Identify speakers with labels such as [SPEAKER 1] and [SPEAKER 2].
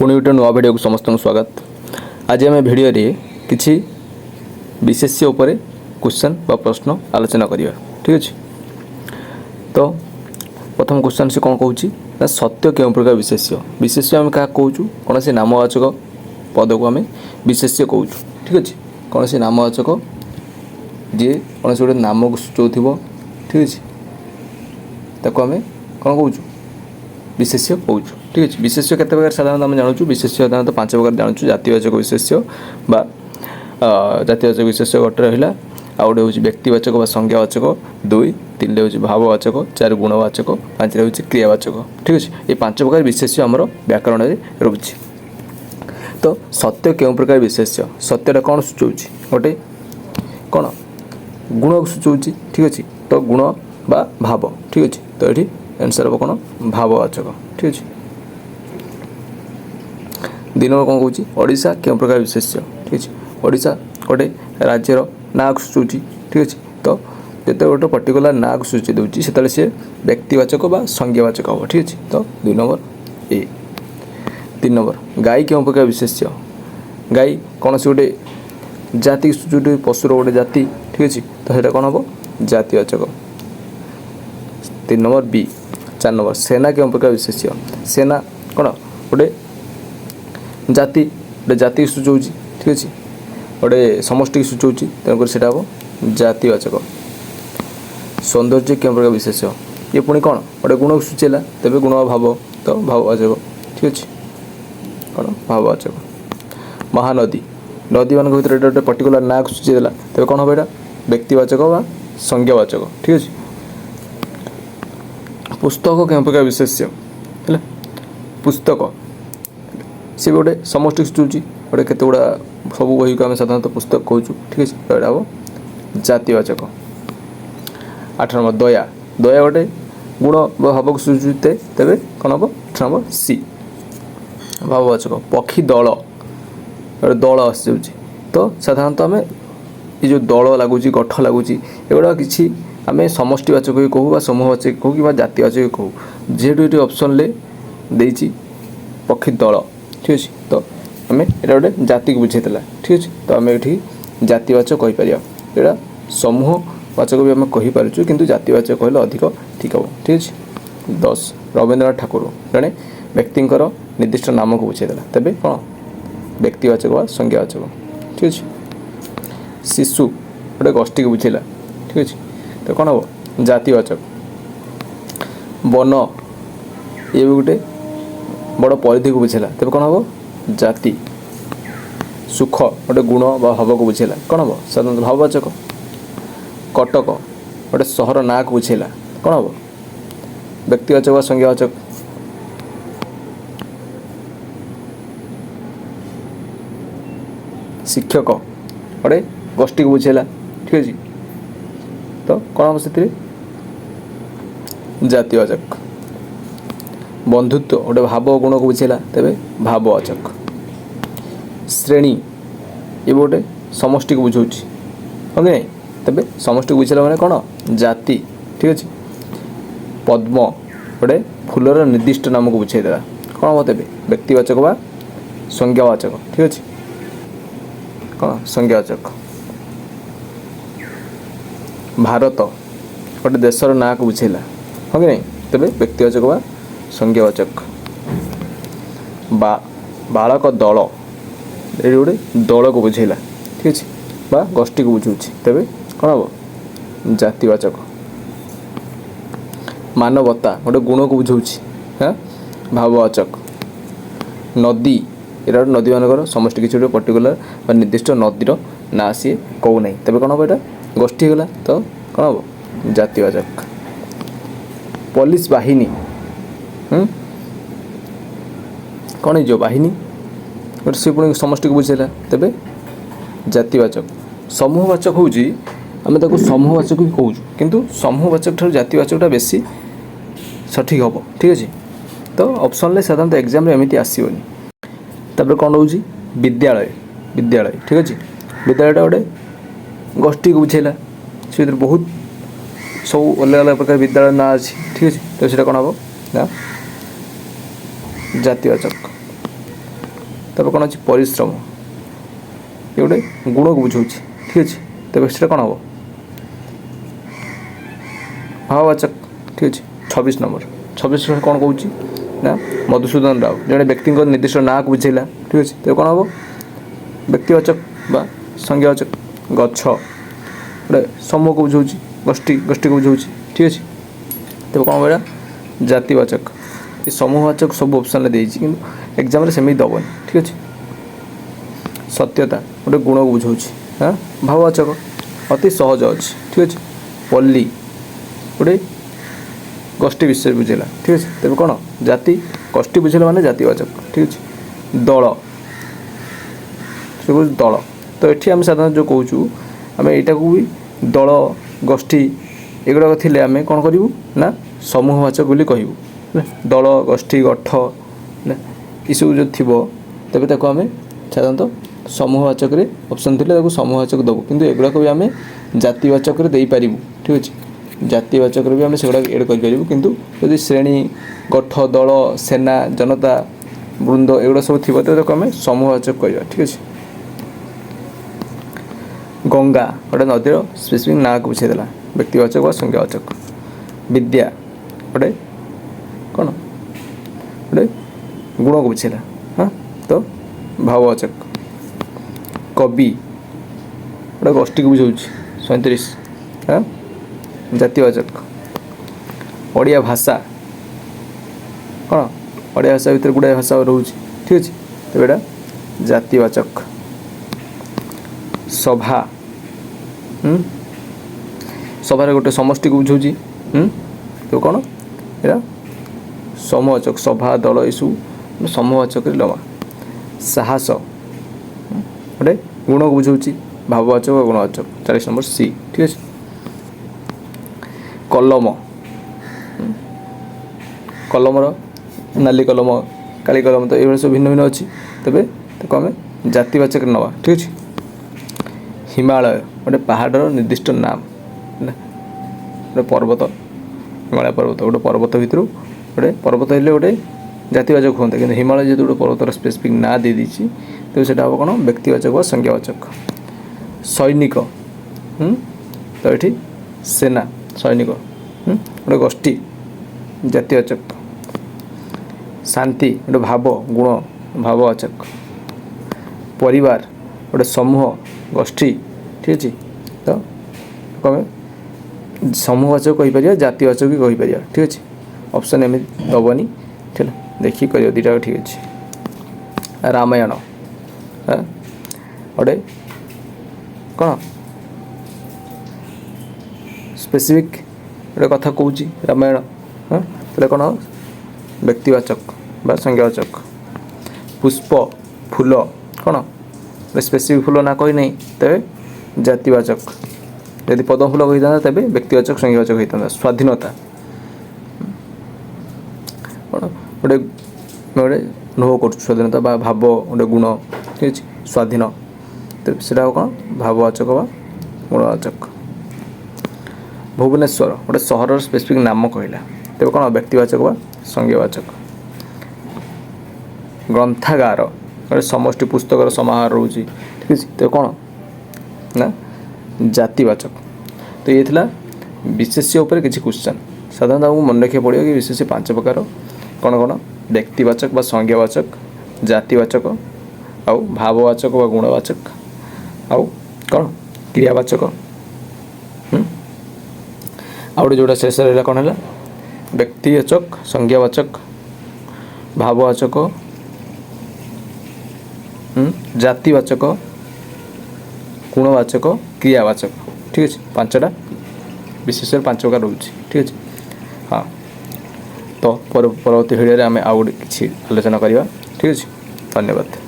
[SPEAKER 1] पुणी गोटे नुआ भिडियो को समस्त स्वागत। आज आम भिडियो किसी विशेष्य उपरे क्वेश्चन बा प्रश्न आलोचना करिया। ठीक अच्छे। तो प्रथम क्वेश्चन से कौन कहूँ ना सत्य क्यों प्रकार विशेष्य विशेष्य आम क्या कहूँ कौन से नामवाचक पद को आम विशेष्य कहूँ। ठीक अच्छे। कौन से नामवाचक जी कौन से गोटे नाम को सूचाऊ। ठीक अच्छे। ताको आम कौन कहूँ विशेष्य कहूँ। ठीक अच्छे। विशेष्य केते प्रकार साधारणतः आम जानूँ विशेष्य साधारणतः 5 प्रकार जानूँ। जातिवाचक विशेष्य बा जातिवाचक विशेष्य गोटे रहा आ गए हूँ व्यक्तिवाचक बा संज्ञावाचक 2 3 हूँ भाववाचक 4 गुणवाचक 5 हूँ क्रियावाचक। ठीक अच्छे। ये 5 प्रकार विशेष्य आमर व्याकरण में रोचे। तो सत्य क्यों प्रकार विशेष्य सत्यटा कौन सूचाऊ गोटे कौन गुण को सूचाऊ। ठीक अच्छे। तो गुण बा भाव। ठीक अच्छे। तो ये आंसर हम कौन भाववाचक। ठीक अच्छे। दिन कौन कहूँ ओडिशा क्यों प्रकार विशेष्य। ठीक अच्छे। ओडिशा गोटे राज्यर ना को सूचाऊ। ठीक अच्छे। तो जो गोटे पर्टिकुलर ना को सूची दूसरी से सी व्यक्तिवाचक बा संज्ञावाचक हम। ठीक अच्छे। तो 2 नंबर ए। 3 नंबर गाय क्यों प्रकार विशेष्य गाय कौन से गोटे जाति सूची पशुर गोटे जाति। ठीक अच्छे। तो यहाँ कौन हम जातिवाचक। 3 नंबर बी। 4 नंबर सेना क्यों प्रकार विशेष्य सेना कौन गोटे जाति सूचाऊ। ठीक अच्छे। गोटे समष्टि सूचाऊ तेणुक से हम जातिवाचक। सौंदर्य क्यों प्रकार विशेष्य ये पुणी कौन गोटे गुण को सूचेला तेज गुण भाव तो भाववाचक। ठीक अच्छे। कौन भाववाचक। महानदी नदी मान भर गोटे पर्टिकुलर ना को सूचीदेला तेज कौन हम यहाँ व्यक्तिवाचक बा संज्ञावाचक। ठीक अच्छे। पुस्तक क्यों प्रकार विशेष्य है पुस्तक सी गोटे समष्टि सूचाऊ गोटे केते गुड़ा सब बही को आम साधारणतः पुस्तक कहूँ। ठीक अच्छे। तो यहाँ हम जातिवाचक। 8 नंबर दया दया गोटे गुण भाव को सूची तेज कौन हम 8 नंबर सी भाववाचक। पक्षी दल गोटे दल आस तो साधारणतः आम ये जो दल लगुच गठ लगुच एगुड़ा कि आम समष्टिवाचक भी कहूँ समूहवाचक कहूँ कि जातिवाचक कहूँ जेहेतु ये ऑप्शन ले देती पक्षी दल। ठीक अच्छे। तो आम यहाँ गोटे जाति को बुझेला। ठीक अच्छे। तो आम ये जातिवाचक कहीपर यहाँ समूहवाचक भी आम कहीपर किंतु जातिवाचक कहले अधिक ठीक हम। ठीक अच्छे। 10 रवींद्रनाथ ठाकुर जड़े व्यक्तिंकर निर्दिष्ट नाम को बुझेला तेज कौन व्यक्तिवाचक बा संज्ञावाचक। ठीक अच्छे। शिशु गोटे गोष्ठी को बुझेला। ठीक अच्छे। तो कौन हम जातिवाचक। वन ये भी गोटे बड़ परिधि को बुझेला तेज कौन हम जाति। सुख गोटे गुण बा भाव को बुझेला कौन हम साधारण भाववाचक। कटक गोटे सहर ना को बुझेला कौन हम व्यक्तिवाचक बा संज्ञावाचक। शिक्षक गोटे गोष्ठी को बुझेला। ठीक अच्छे। तो कौन हम से जातिवाचक। बंधुत्व गोटे भाव गुण को बुझेला तेज भाववाचक। श्रेणी ये गोटे समष्टि को बुझाऊँ हाँ कि नहीं तेज समष्टि को बुझेला मैंने कौन जाति। ठीक अच्छे। पद्म गोटे फूलर निर्दिष्ट नाम को बुझेदेला कौन हम तेज व्यक्तिवाचक बा संज्ञावाचक। ठीक अच्छे। कौन संज्ञावाचक। भारत गोटे देशर ना को बुझेला हाँ कि नहीं तेज व्यक्तिवाचक बा संज्ञावाचक। बालक दल ये गोटे दल को बुझेला। ठीक अच्छे। बा गोष्ठी को बुझाऊँ तेज कौन हम जातिवाचक। मानवता गोटे गुण को बुझाऊँ हाँ भाववाचक। नदी यहाँ नदी मानकर समष्टि किसी गोटे पर्टिकुलर निर्दिष्ट नदीर ना सी कहू ना तेज कौन हम यहाँ गोष्ठी गला तो कौन हम जातिवाचक। पुलिस बाहिनी कौन हो बाहिनी गोटे सी पुणी समष्टि को बुझेला तेज जातिवाचक। समूहवाचक हूँ आम ताको समूहवाचक भी कहूँ किंतु समूहवाचक ठार जातिवाचकटा बेसी सठिक हम। ठीक अच्छे। तो ऑप्शन ले साधारणतः एग्जाम एमती आसोनी। तापर कौन रोचे विद्यालय विद्यालय। ठीक अच्छे। विद्यालयटा गोटे गोष्ठी को बुझेला से बहुत सब अलग अलग प्रकार विद्यालय ना अच्छी। ठीक अच्छे। तो सीटा कौन हम ना जातिवाचक। ତାପରେ କ'ଣ ଅଛି ପରିଶ୍ରମ ଏ ଗୋଟେ ଗୁଣକୁ ବୁଝାଉଛି ଠିକ୍ ଅଛି। ତେବେ ସେଟା କ'ଣ ହେବ ଭାବବାଚକ ଠିକ୍ ଅଛି। 26 ନମ୍ବର 26 କ'ଣ କହୁଛି ନା ମଧୁସୂଦନ ରାଓ ଜଣେ ବ୍ୟକ୍ତିଙ୍କ ନିର୍ଦ୍ଦିଷ୍ଟ ନାଁକୁ ବୁଝେଇଲା ଠିକ୍ ଅଛି। ତେବେ କ'ଣ ହେବ ବ୍ୟକ୍ତିବାଚକ ବା ସଂଜ୍ଞାବାଚକ। ଗଛ ଗୋଟେ ସମୂହକୁ ବୁଝାଉଛି ଗୋଷ୍ଠୀକୁ ବୁଝାଉଛି ଠିକ୍ ଅଛି। ତେବେ କ'ଣ କହିଲା ଜାତିବାଚକ। ଏ ସମୂହବାଚକ ସବୁ ଅପସନ୍ରେ ଦେଇଛି କିନ୍ତୁ ଏକ୍ଜାମ୍ରେ ସେମିତି ଦେବନି ଠିକ୍ ଅଛି। ସତ୍ୟତା ଗୋଟେ ଗୁଣକୁ ବୁଝାଉଛି ହଁ ଭାବବାଚକ ଅତି ସହଜ ଅଛି ଠିକ୍ ଅଛି। ପଲ୍ଲୀ ଗୋଟେ ଗୋଷ୍ଠୀ ବିଷୟ ବୁଝେଇଲା ଠିକ୍ ଅଛି। ତେବେ କ'ଣ ଜାତି ଗୋଷ୍ଠୀ ବୁଝେଇଲା ମାନେ ଜାତିବାଚକ ଠିକ୍ ଅଛି। ଦଳ ସେ କହୁଛି ଦଳ। ତ ଏଠି ଆମେ ସାଧାରଣତଃ ଯେଉଁ କହୁଛୁ ଆମେ ଏଇଟାକୁ ବି ଦଳ ଗୋଷ୍ଠୀ ଏଗୁଡ଼ାକ ଥିଲେ ଆମେ କ'ଣ କରିବୁ ନା ସମୂହବାଚକ ବୋଲି କହିବୁ ହେଲା। ଦଳ ଗୋଷ୍ଠୀ ଗଠ ହେଲା ଏସବୁ ଯଦି ଥିବ ତେବେ ତାକୁ ଆମେ ସାଧାରଣତଃ ସମୂହବାଚକରେ ଅପସନ୍ ଥିଲେ ତାକୁ ସମୂହବାଚକ ଦେବୁ। କିନ୍ତୁ ଏଗୁଡ଼ାକ ବି ଆମେ ଜାତିବାଚକରେ ଦେଇପାରିବୁ ଠିକ୍ ଅଛି। ଜାତିବାଚକରେ ବି ଆମେ ସେଗୁଡ଼ାକ ଏଡ଼୍ କରିପାରିବୁ। କିନ୍ତୁ ଯଦି ଶ୍ରେଣୀ ଗଠ ଦଳ ସେନା ଜନତା ବୃନ୍ଦ ଏଗୁଡ଼ା ସବୁ ଥିବ ତେବେ ତାକୁ ଆମେ ସମୂହବାଚକ କହିବା ଠିକ୍ ଅଛି। ଗଙ୍ଗା ଗୋଟେ ନଦୀର ସ୍ପେସିଫିକ୍ ନାଁକୁ ବୁଝେଇଦେଲା ବ୍ୟକ୍ତିବାଚକ ବା ସଂଜ୍ଞାବାଚକ। ବିଦ୍ୟା ଗୋଟେ କ'ଣ ଗୋଟେ ଗୁଣକୁ ବୁଝେଇଲା ହଁ ତ ଭାବବାଚକ। କବି ଗୋଟେ ଗୋଷ୍ଠୀକୁ ବୁଝାଉଛି 37 ହଁ ଜାତିବାଚକ। ଓଡ଼ିଆ ଭାଷା କ'ଣ ଓଡ଼ିଆ ଭାଷା ଭିତରେ ଗୁଡ଼ାଏ ଭାଷା ରହୁଛି ଠିକ୍ ଅଛି। ତେବେ ଏଇଟା ଜାତିବାଚକ। ସଭା ସଭାରେ ଗୋଟେ ସମଷ୍ଟିକୁ ବୁଝାଉଛି ତ କ'ଣ ଏଇଟା ସମୂହବାଚକ। ସଭା ଦଳ ଏସବୁ ସମୂହବାଚକରେ ନେବା। ସାହସ ଗୋଟେ ଗୁଣକୁ ବୁଝାଉଛି ଭାବବାଚକ ବା ଗୁଣବାଚକ 40 ନମ୍ବର ସି ଠିକ୍ ଅଛି। କଲମ କଲମର ନାଲି କଲମ କାଳି କଲମ ତ ଏଇଭଳି ସବୁ ଭିନ୍ନ ଭିନ୍ନ ଅଛି ତେବେ ତାକୁ ଆମେ ଜାତିବାଚକରେ ନେବା ଠିକ୍ ଅଛି। ହିମାଳୟ ଗୋଟେ ପାହାଡ଼ର ନିର୍ଦ୍ଦିଷ୍ଟ ନାମ ହେଲା। ଗୋଟେ ପର୍ବତ ହିମାଳୟ ପର୍ବତ ଗୋଟେ ପର୍ବତ ଭିତରୁ ଗୋଟେ ପର୍ବତ ହେଲେ ଗୋଟେ ଜାତିବାଚକ ହୁଅନ୍ତା କିନ୍ତୁ ହିମାଳୟ ଯେହେତୁ ଗୋଟେ ପର୍ବତର ସ୍ପେସିଫିକ୍ ନାଁ ଦେଇଦେଇଛି ତେବେ ସେଇଟା ହେବ କ'ଣ ବ୍ୟକ୍ତିବାଚକ ବା ସଂଜ୍ଞାବାଚକ। ସୈନିକ ତ ଏଠି ସେନା ସୈନିକ ଗୋଟେ ଗୋଷ୍ଠୀ ଜାତିବାଚକ। ଶାନ୍ତି ଗୋଟେ ଭାବ ଗୁଣ ଭାବବାଚକ। ପରିବାର ଗୋଟେ ସମୂହ ଗୋଷ୍ଠୀ ଠିକ୍ ଅଛି। ତ ଆମେ ସମୂହବାଚକ କହିପାରିବା ଜାତିବାଚକ ବି କହିପାରିବା ଠିକ୍ ଅଛି। ଅପସନ୍ ଏମିତି ଦେବନି ଠିକ୍ ଦେଖିକି କରିବ ଦୁଇଟା ଠିକ୍ ଅଛି। ରାମାୟଣ ଗୋଟେ କ'ଣ ସ୍ପେସିଫିକ୍ ଗୋଟେ କଥା କହୁଛି ରାମାୟଣ ହଁ ତାହେଲେ କ'ଣ ବ୍ୟକ୍ତିବାଚକ ବା ସଂଜ୍ଞାବାଚକ। ପୁଷ୍ପ ଫୁଲ କ'ଣ ଗୋଟେ ସ୍ପେସିଫିକ୍ ଫୁଲ ନା କହିନାହିଁ ତେବେ ଜାତିବାଚକ। ଯଦି ପଦ୍ମ ଫୁଲ କହିଥାନ୍ତା ତେବେ ବ୍ୟକ୍ତିବାଚକ ସଂଜ୍ଞାବାଚକ ହୋଇଥାନ୍ତା। ସ୍ୱାଧୀନତା କ'ଣ ଗୋଟେ ଗୋଟେ ଅନୁଭବ କରୁଛୁ ସ୍ୱାଧୀନତା ବା ଭାବ ଗୋଟେ ଗୁଣ ଠିକ୍ ଅଛି। ସ୍ୱାଧୀନ ତେବେ ସେଇଟା ହେବ କ'ଣ ଭାବବାଚକ ବା ଗୁଣବାଚକ। ଭୁବନେଶ୍ୱର ଗୋଟେ ସହରର ସ୍ପେସିଫିକ୍ ନାମ କହିଲା ତେବେ କ'ଣ ବ୍ୟକ୍ତିବାଚକ ବା ସଂଜ୍ଞାବାଚକ। ଗ୍ରନ୍ଥାଗାର ଗୋଟେ ସମଷ୍ଟି ପୁସ୍ତକର ସମାହାର ରହୁଛି ଠିକ୍ ଅଛି। ତେବେ କ'ଣ ନା ଜାତିବାଚକ। ତ ଇଏ ଥିଲା ବିଶେଷ୍ୟ ଉପରେ କିଛି କ୍ୱେଶ୍ଚନ୍। ସାଧାରଣତଃ ଆମକୁ ମନେ ରଖିବାକୁ ପଡ଼ିବ କି ବିଶେଷ୍ୟ 5 ପ୍ରକାର କ'ଣ କ'ଣ ବ୍ୟକ୍ତିବାଚକ ବା ସଂଜ୍ଞାବାଚକ ଜାତିବାଚକ ଆଉ ଭାବବାଚକ ବା ଗୁଣବାଚକ ଆଉ କ'ଣ କ୍ରିୟାବାଚକ। ଆଉ ଗୋଟେ ଯେଉଁଟା ଶେଷରେ ରହିଲା କ'ଣ ହେଲା ବ୍ୟକ୍ତିବାଚକ ସଂଜ୍ଞାବାଚକ ଭାବବାଚକ ଜାତିବାଚକ ଗୁଣବାଚକ କ୍ରିୟାବାଚକ ଠିକ୍ ଅଛି। 5ଟା ବିଶେଷରେ 5 ପ୍ରକାର ରହୁଛି ଠିକ୍ ଅଛି। ହଁ ତ ପରବର୍ତ୍ତୀ ଭିଡ଼ିଓରେ ଆମେ ଆଉ ଗୋଟେ କିଛି ଆଲୋଚନା କରିବା ଠିକ୍ ଅଛି। ଧନ୍ୟବାଦ।